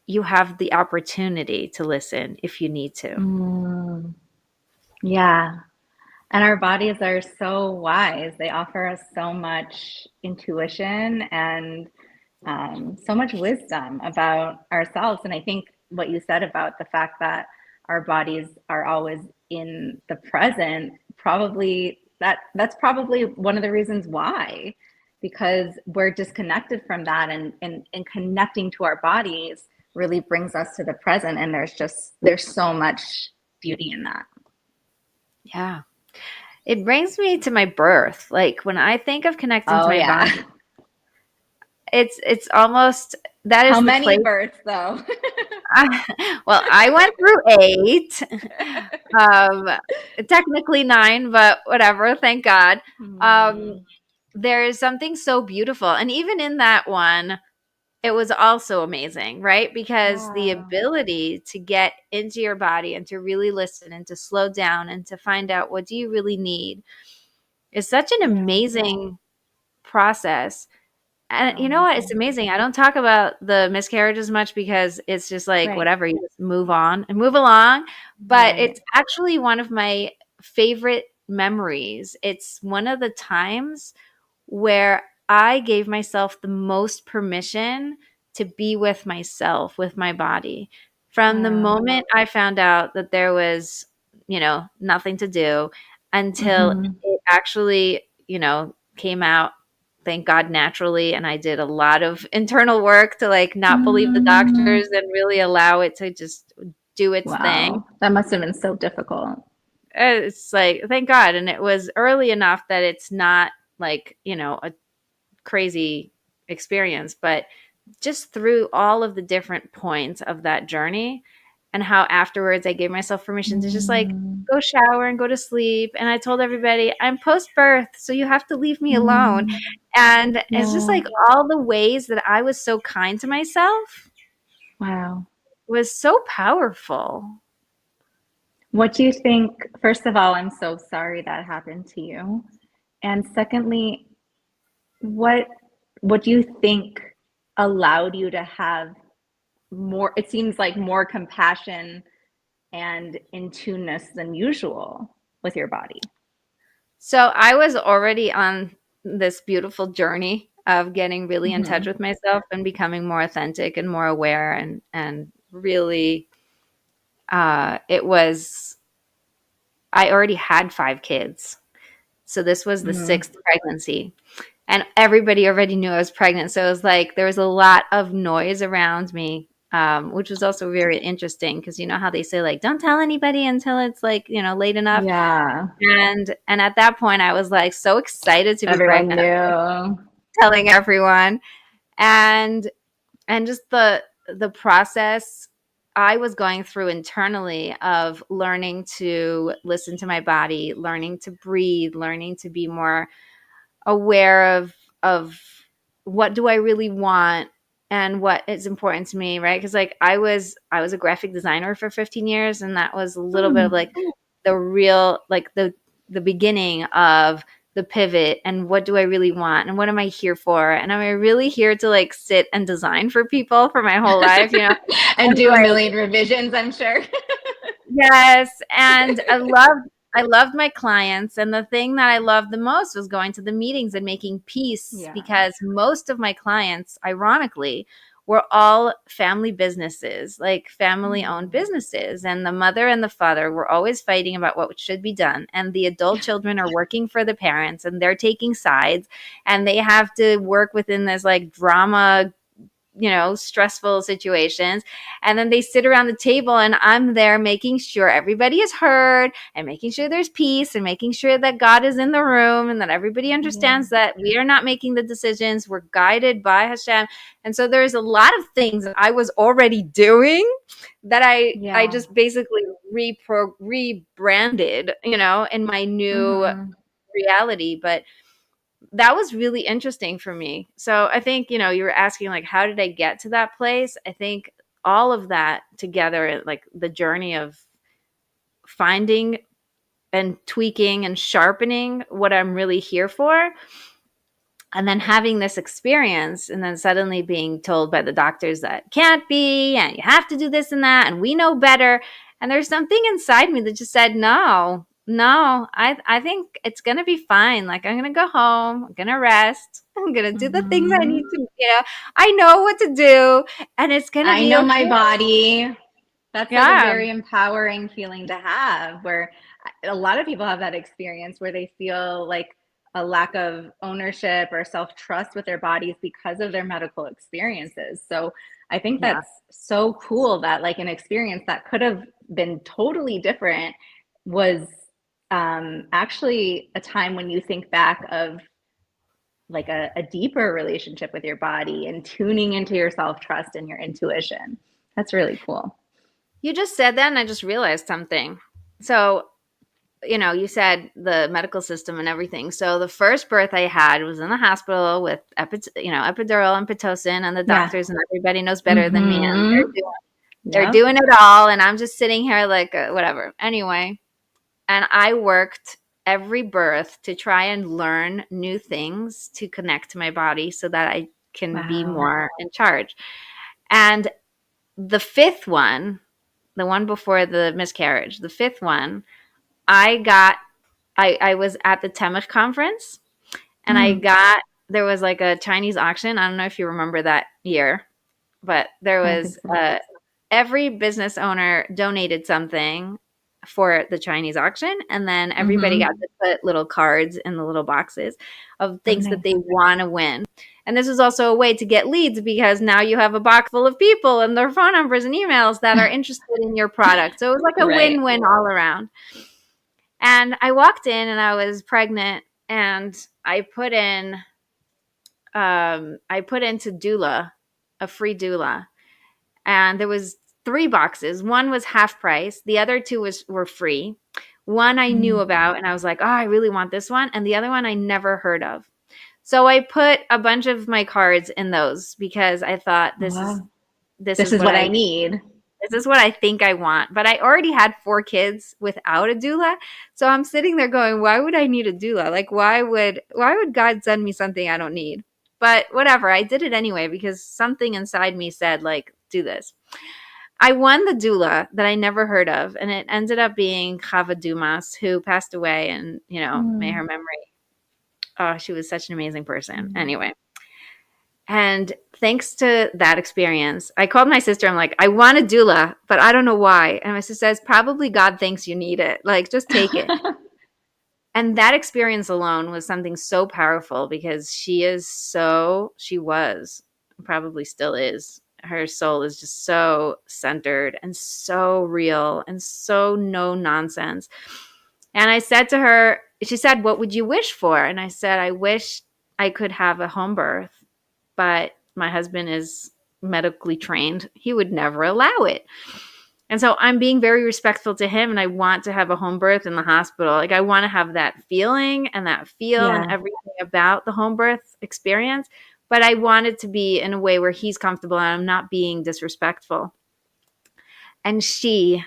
you have the opportunity to listen if you need to? Mm, yeah. And our bodies are so wise. They offer us so much intuition and so much wisdom about ourselves. And I think what you said about the fact that our bodies are always in the present, probably that's probably one of the reasons why, because we're disconnected from that and connecting to our bodies really brings us to the present. And there's so much beauty in that. Yeah. It brings me to my birth. Like when I think of connecting to Oh my yeah. body, it's almost that How is the many place. births though? Well, I went through 8. Um, Technically 9, but whatever. Thank God. Um, Hmm. there is something so beautiful, and even in that one, it was also amazing, right? Because the Wow. ability to get into your body and to really listen and to slow down and to find out what do you really need is such an Yeah. amazing process. And So you know what? It's amazing. amazing. I don't talk about the miscarriage as much because it's just like Right. whatever, you just move on and move along. But Right. it's actually one of my favorite memories. It's one of the times where I gave myself the most permission to be with myself, with my body. From the Wow. moment I found out that there was, nothing to do until Hmm. it actually, came out, thank God, naturally. And I did a lot of internal work to like not believe the Mm. doctors and really allow it to just do its thing. Wow. That must have been so difficult. It's like, thank God. And it was early enough that it's not like, a crazy experience, but just through all of the different points of that journey and how afterwards I gave myself permission to just like Mm. go shower and go to sleep. And I told everybody, I'm post birth, so you have to leave me alone. Mm. And it's just Yeah. like all the ways that I was so kind to myself Wow. was so powerful. What do you think? First of all, I'm so sorry that happened to you. And secondly, what what do you think allowed you to have more, it seems like more compassion and in tuneness than usual with your body? So I was already on this beautiful journey of getting really in touch Hmm. with myself and becoming more authentic and more aware and really it was I already had 5 kids. So this was the Mm. sixth pregnancy. And everybody already knew I was pregnant. So it was like there was a lot of noise around me, which was also very interesting because you know how they say, like, don't tell anybody until it's like, late enough. Yeah. And at that point, I was like so excited to be Everyone pregnant, knew. telling everyone. And just the process I was going through internally of learning to listen to my body, learning to breathe, learning to be more aware of what do I really want and what is important to me, right? Because like I was a graphic designer for 15 years, and that was a little bit of Mm. like the real like the beginning of the pivot, and what do I really want and what am I here for, and am I really here to like sit and design for people for my whole life, And and do a like million revisions, I'm sure. yes, and I loved my clients, and the thing that I loved the most was going to the meetings and making peace, Yeah. because most of my clients, ironically, were all family businesses, like family owned Mm. businesses, and the mother and the father were always fighting about what should be done, and the adult children are working for the parents and they're taking sides, and they have to work within this like drama, stressful situations. And then they sit around the table, and I'm there making sure everybody is heard and making sure there's peace and making sure that God is in the room and that everybody Yeah. understands that we are not making the decisions. We're guided by Hashem. And so there's a lot of things that I was already doing that I Yeah. just basically rebranded, in my new Hmm. reality. But that was really interesting for me. So I think, you were asking like, how did I get to that place? I think all of that together, like the journey of finding and tweaking and sharpening what I'm really here for, and then having this experience, and then suddenly being told by the doctors that can't be, and you have to do this and that, and we know better. And there's something inside me that just said, no, no, I think it's gonna be fine. Like, I'm gonna go home, I'm gonna rest, I'm gonna do the things I need Hmm. to, I know what to do, and it's gonna I be know my okay. body. That's like a Yeah, very empowering feeling to have, where a lot of people have that experience where they feel like a lack of ownership or self trust with their bodies because of their medical experiences. So I think yeah, that's so cool that, like, an experience that could have been totally different was actually a time when you think back of like a deeper relationship with your body and tuning into your self trust and your intuition. That's really cool. you just said that and I just realized something. So you said the medical system and everything. So the first birth I had was in the hospital with epidural and pitocin, and the Yeah. doctors and everybody knows better than me, and they're Mm-hmm. doing they're Yep. doing it all, and I'm just sitting here like whatever. Anyway, and I worked every birth to try and learn new things to connect to my body so that I can be Wow. more in charge. And the fifth one, the one before the miscarriage, the fifth one, I got I was at the Temech conference, and Mm. there was like a Chinese auction. I don't know if you remember that year, but there I don't was think so. every business owner donated something for the Chinese auction, and then everybody got Mm-hmm. to put little cards in the little boxes of Oh, things that nice. they want to win. And this was also a way to get leads, because now you have a box full of people and their phone numbers and emails that are interested in your product. So it was like a Right. win-win all around. And I walked in and I was pregnant, and I put into doula, a free doula, and there was 3 boxes. One was half price, the other two were free. One I knew Mm. about and I was like, oh, I really want this one, and the other one I never heard of. So I put a bunch of my cards in those because I thought Oh, this is wow. this This is is what what I I need. this is what I think I want. But I already had 4 kids without a doula. So I'm sitting there going, why would I need a doula? Like, why would God send me something I don't need? But whatever, I did it anyway because something inside me said, like, do this. I won the doula that I never heard of, and it ended up being Chava Dumas, who passed away, and, may Mm. her memory. Oh, she was such an amazing person. Mm. Anyway, And thanks to that experience, I called my sister. I'm like, I want a doula, but I don't know why. And my sister says, probably God thinks you need it. Like, just take it. And that experience alone was something so powerful because she was, probably still is. Her soul is just so centered and so real and so no nonsense. And I said to her, she said, "What would you wish for?" And I said, "I wish I could have a home birth, but my husband is medically trained. He would never allow it." And so I'm being very respectful to him, and I want to have a home birth in the hospital. Like, I want to have that feeling and that feel and Yeah. everything about the home birth experience, but I want it to be in a way where he's comfortable and I'm not being disrespectful. And she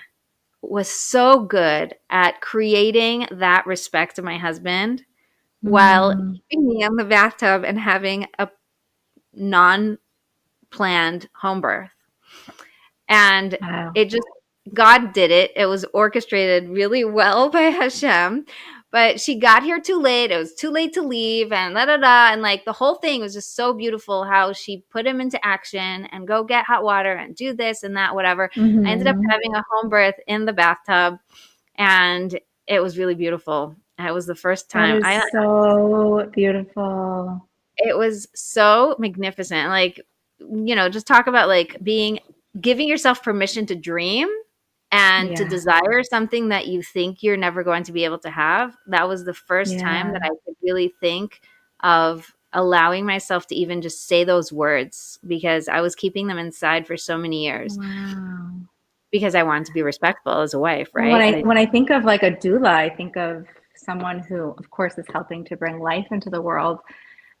was so good at creating that respect to my husband while Mm. keeping me in the bathtub and having a non planned home birth. And Wow. it just, God did it. It was orchestrated really well by Hashem. But she got here too late. It was too late to leave, and da da da. And like the whole thing was just so beautiful how she put him into action and go get hot water and do this and that, whatever. I ended up Hmm. having a home birth in the bathtub, and it was really beautiful. It was the first That time is so beautiful. it was so magnificent. Like, just talk about like giving yourself permission to dream and to Yeah. desire something that you think you're never going to be able to have. That was the first time that Yeah. I could really think of allowing myself to even just say those words because I was keeping them inside for so many years Wow. because I wanted to be respectful as a wife, Well, when right? I think of like a doula, I think of someone who, of course, is helping to bring life into the world,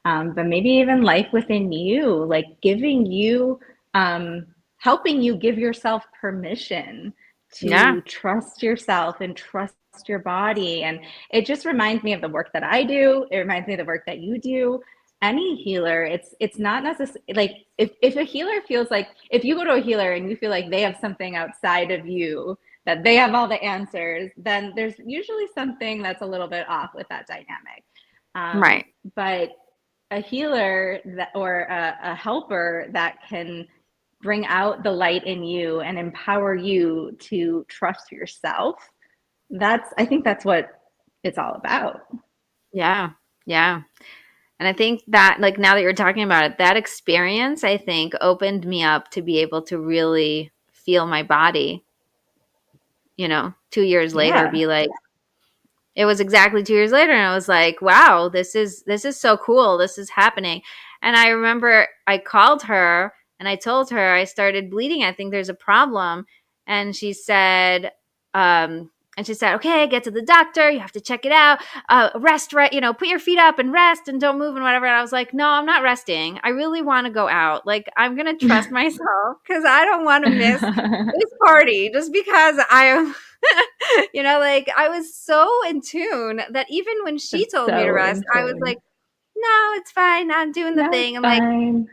but maybe even life within you, like giving you, helping you give yourself permission Yeah. to trust yourself and trust your body. And it just reminds me of the work that I do. It reminds me of the work that you do. Any healer, it's not necessarily like if a healer feels like if you go to a healer and you feel like they have something outside of you, that they have all the answers, then there's usually something that's a little bit off with that dynamic. Right. But a healer that, or a helper that can bring out the light in you and empower you to trust yourself, I think that's what it's all about. Yeah. Yeah. And I think that, like, now that you're talking about it, that experience, I think, opened me up to be able to really feel my body, 2 years later, Yeah. be like, it was exactly 2 years later. And I was like, wow, this is so cool. This is happening. And I remember I called her and I told her I started bleeding. I think there's a problem. And she said, okay, get to the doctor. You have to check it out. Rest, right? Put your feet up and rest and don't move and whatever. And I was like, no, I'm not resting. I really want to go out. Like, I'm going to trust myself because I don't want to miss this party just because I am like I was so in tune that even when she Just told me to so rest, in I was tune. like, no, it's fine. I'm doing the No, thing. it's And like fine.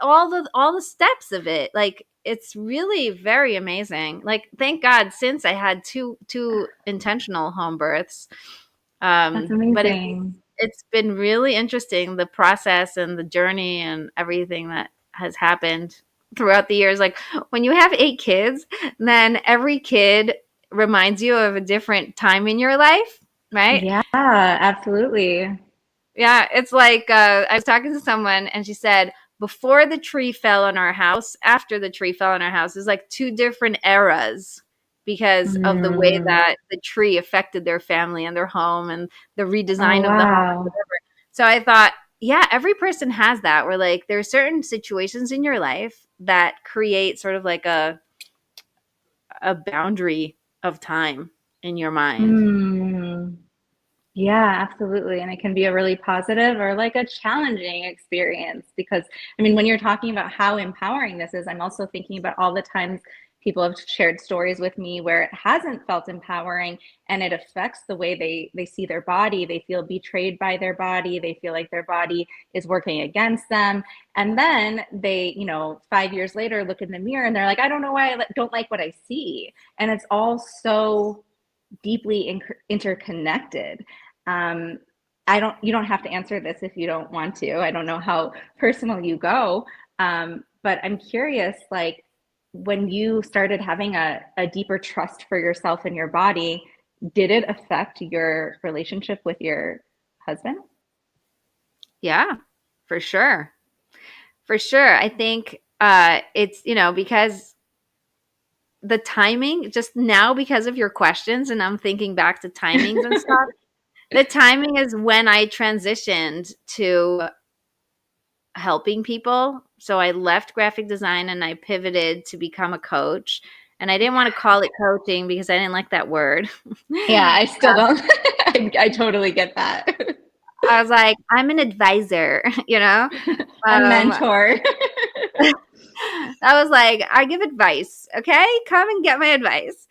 all the steps of it, like it's really very amazing. Like, thank God, since I had two intentional home births. That's But amazing. it's been really interesting, the process and the journey and everything that has happened throughout the years. Like, when you have 8 kids, then every kid reminds you of a different time in your life, right? Yeah, absolutely. Yeah, it's like I was talking to someone and she said, before the tree fell on our house, after the tree fell on our house, is like two different eras because of the way Mm. that the tree affected their family and their home and the Oh, redesign of the home, wow. whatever. So I thought, yeah, every person has that, where like there are certain situations in your life that create sort of like a boundary of time in your mind. Mm. Yeah, absolutely. And it can be a really positive or like a challenging experience because, I mean, when you're talking about how empowering this is, I'm also thinking about all the times people have shared stories with me where it hasn't felt empowering and it affects the way they see their body. They feel betrayed by their body. They feel like their body is working against them. And then they, 5 years later, look in the mirror and they're like, I don't know why I don't like what I see. And it's all so deeply interconnected. Um, you don't have to answer this if you don't want to. I don't know how personal you go. But I'm curious, like when you started having a deeper trust for yourself and your body, did it affect your relationship with your husband? Yeah, for sure. For sure. I think it's, because the timing just now because of your questions and I'm thinking back to timings and stuff. The timing is when I transitioned to helping people. So I left graphic design and I pivoted to become a coach. And I didn't want to call it coaching because I didn't like that word. Yeah, I still don't. I totally get that. I was like, I'm an advisor, you know? A Um, mentor. I was like, I give advice, okay? Come and get my advice.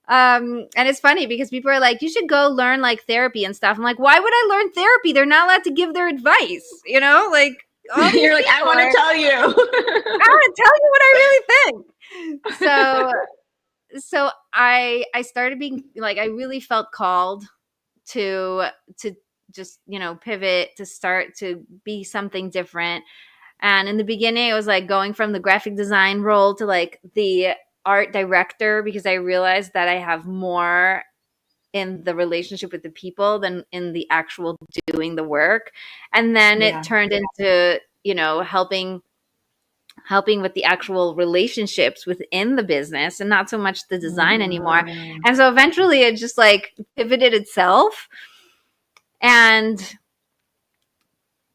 And it's funny because people are like, you should go learn like therapy and stuff. I'm like, why would I learn therapy? They're not allowed to give their advice, Like all these You're like, I people want are, to tell I you. want to tell you what I really think. So I started being like, I really felt called to just, pivot, to start to be something different. And in the beginning, it was like going from the graphic design role to like the art director because I realized that I have more in the relationship with the people than in the actual doing the work. And then it Yeah. turned into, helping with the actual relationships within the business and not so much the design anymore. Mm. And so eventually it just like pivoted itself. And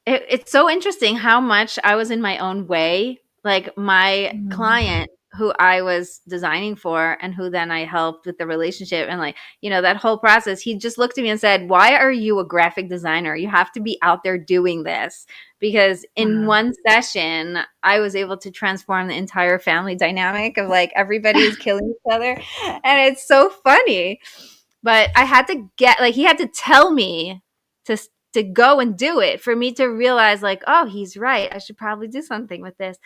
it's so interesting how much I was in my own way. Like my Mm. client who I was designing for and who then I helped with the relationship and like, that whole process, he just looked at me and said, "Why are you a graphic designer? You have to be out there doing this." Because in Wow. one session, I was able to transform the entire family dynamic of like everybody is killing each other. And it's so funny. But I had to get like he had to tell me to to go and do it for me to realize like, oh, he's right, I should probably do something with this.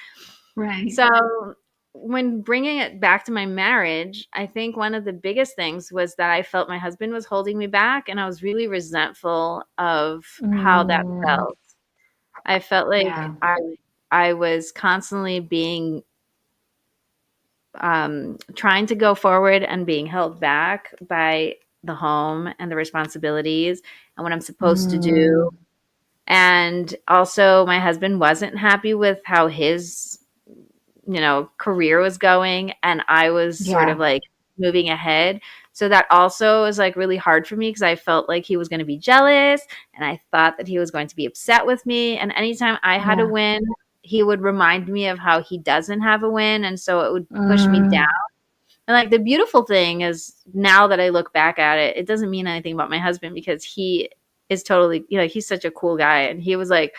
Right. So when bringing it back to my marriage, I think one of the biggest things was that I felt my husband was holding me back and I was really resentful of how that Mm. felt. I felt like Yeah. I was constantly being trying to go forward and being held back by the home and the responsibilities and what I'm supposed to do. Mm. And also, my husband wasn't happy with how his, career was going. And I was sort of Yeah. like moving ahead. So that also was like really hard for me because I felt like he was going to be jealous and I thought that he was going to be upset with me. And anytime I had a Yeah. win, he would remind me of how he doesn't have a win. And so it would push me down. Mm. And like the beautiful thing is now that I look back at it, it doesn't mean anything about my husband because he is totally, he's such a cool guy. And he was like,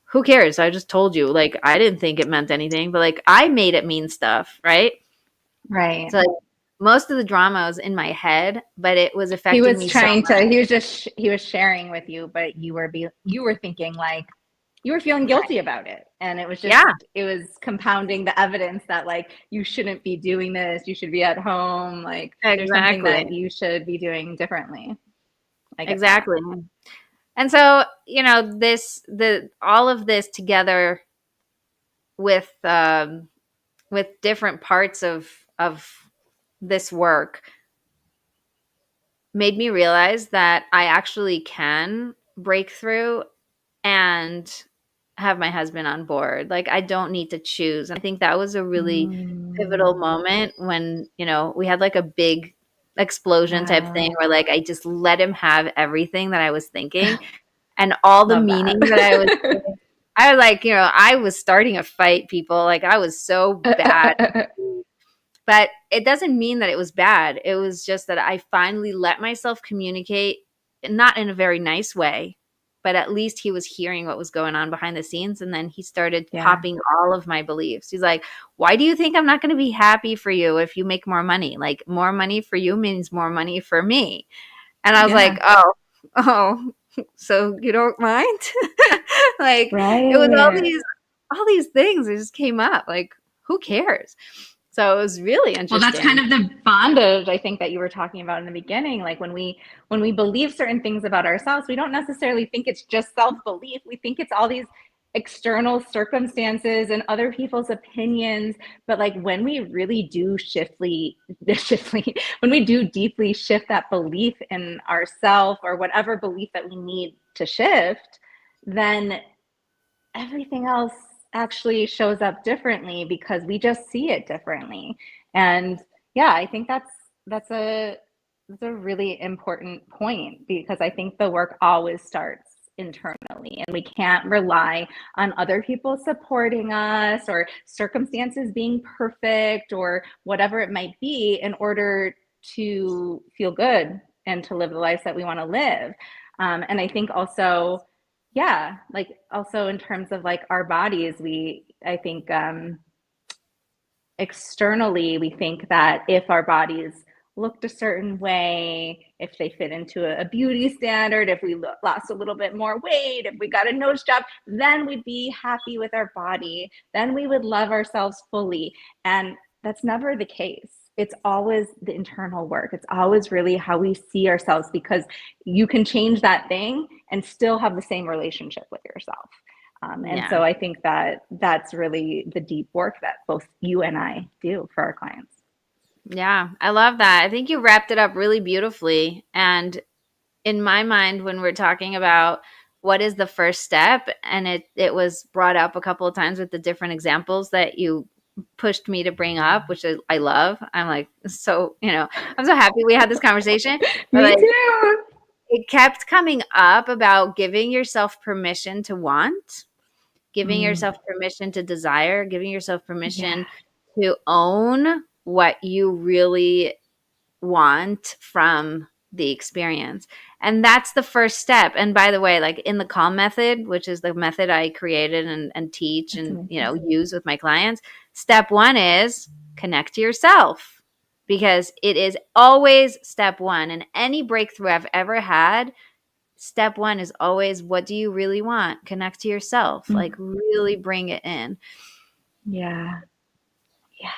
who cares? I just told you. Like, I didn't think it meant anything, but like I made it mean stuff. Right. Right. So like, most of the drama was in my head, but it was He affecting was me so trying to, much. he was sharing with you, but you were thinking like, you were feeling guilty about it. And Yeah, it was compounding the evidence that like, you shouldn't be doing this. You should be at home. Like, there's something exactly. that you should be doing differently. I get that. Exactly. And so, all of this together with, different parts of this work made me realize that I actually can break through and have my husband on board. Like I don't need to choose. I think that was a really pivotal Mm. moment when, we had like a big explosion type thing Wow. where like I just let him have everything that I was thinking and all the Love meaning that I was that. thinking. I was like, I was starting a fight, people. Like I was so bad. But it doesn't mean that it was bad. It was just that I finally let myself communicate, not in a very nice way, but at least he was hearing what was going on behind the scenes. And then he started Yeah. popping all of my beliefs. He's like, why do you think I'm not going to be happy for you if you make more money? Like, more money for you means more money for me. And I was like, Yeah. oh, so you don't mind? Like, it was Right. all these things that just came up. Like, who cares? So it was really Well, that's kind interesting. of the bondage I think that you were talking about in the beginning. Like when we believe certain things about ourselves, we don't necessarily think it's just self-belief. We think it's all these external circumstances and other people's opinions. But like when we really do shiftly, when we do deeply shift that belief in ourself or whatever belief that we need to shift, then everything else actually shows up differently because we just see it differently. And yeah, I think that's a that's a really important point because I think the work always starts internally and we can't rely on other people supporting us or circumstances being perfect or whatever it might be in order to feel good and to live the lives that we want to live. And I think also, yeah, like also in terms of like our bodies, I think externally, we think that if our bodies looked a certain way, if they fit into a beauty standard, if we lost a little bit more weight, if we got a nose job, then we'd be happy with our body. Then we would love ourselves fully. And that's never the case. It's always the internal work. It's always really how we see ourselves because you can change that thing and still have the same relationship with yourself. And Yeah. so I think that that's really the deep work that both you and I do for our clients. Yeah. I love that. I think you wrapped it up really beautifully. And in my mind, when we're talking about what is the first step, and it was brought up a couple of times with the different examples that you pushed me to bring up, which I love. I'm like, so, I'm so happy we had this conversation. But Me like too. it kept coming up about giving yourself permission to want, giving Mm, yourself permission to desire, giving yourself yeah. permission to own what you really want from the experience. And that's the first step. And by the way, like in the calm method, which is the method I created and teach That's and amazing. use with my clients, step one is connect to yourself, because it is always step one. And any breakthrough I've ever had, step one is always, what do you really want? Connect to yourself, Mm, like really bring it in. yeah. Yeah.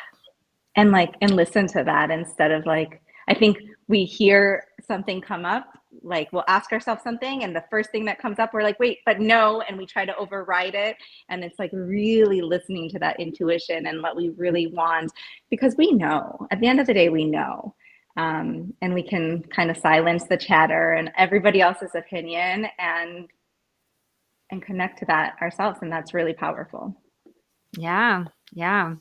And listen to that instead of like, I think we hear something come up, like we'll ask ourselves something and the first thing that comes up we're like, wait, but no, and we try to override it. And it's like really listening to that intuition and what we really want because we know at the end of the day we know. And we can kind of silence the chatter and everybody else's opinion and connect to that ourselves, and that's really powerful. Yeah. Yeah.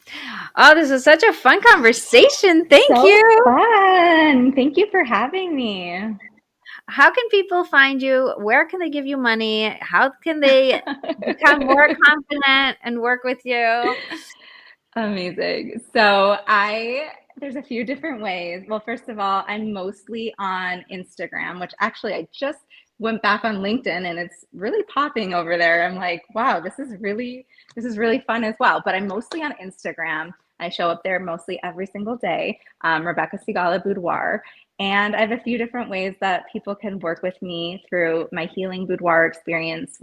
Oh, this is such a fun conversation. Thank So you. fun. Thank you for having me. How can people find you? Where can they give you money? How can they become more confident and work with you? Amazing. So there's a few different ways. Well, first of all, I'm mostly on Instagram, which actually I just went back on LinkedIn and it's really popping over there. I'm like, wow, this is really fun as well. But I'm mostly on Instagram. I show up there mostly every single day. Rebecca Sigala Boudoir. And I have a few different ways that people can work with me through my healing boudoir experiences,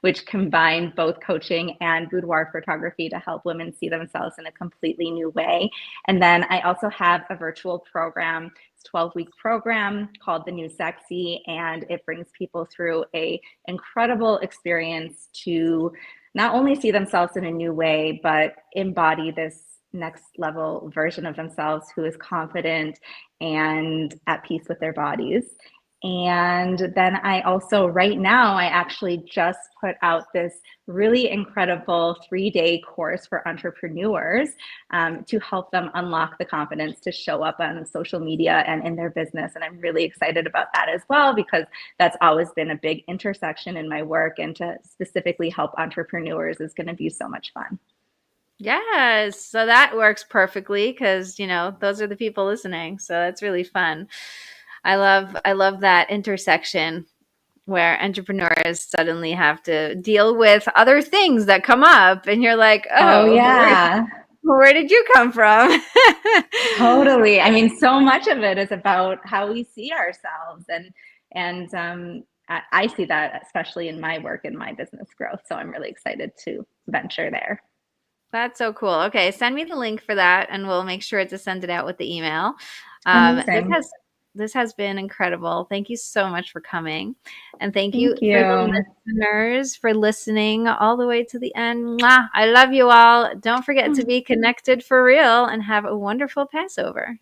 which combine both coaching and boudoir photography to help women see themselves in a completely new way. And then I also have a virtual program. It's a 12-week program called The New Sexy, and it brings people through a incredible experience to not only see themselves in a new way, but embody this next level version of themselves who is confident and at peace with their bodies. And then I also, right now, I actually just put out this really incredible 3-day course for entrepreneurs to help them unlock the confidence to show up on social media and in their business. And I'm really excited about that as well, because that's always been a big intersection in my work. And to specifically help entrepreneurs is going to be so much fun. Yes. So that works perfectly because, those are the people listening. So that's really fun. I love that intersection where entrepreneurs suddenly have to deal with other things that come up and you're like, Oh, "Oh, yeah. where did you come from?" Totally. I mean, so much of it is about how we see ourselves, and I see that especially in my work and my business growth. So I'm really excited to venture there. That's so cool. Okay, send me the link for that, and we'll make sure to send it out with the email. Um, this Amazing. has this has been incredible. Thank you so much for coming, and thank you Thank for the you. listeners for listening all the way to the end. Mwah! I love you all. Don't forget to be connected for real, and have a wonderful Passover.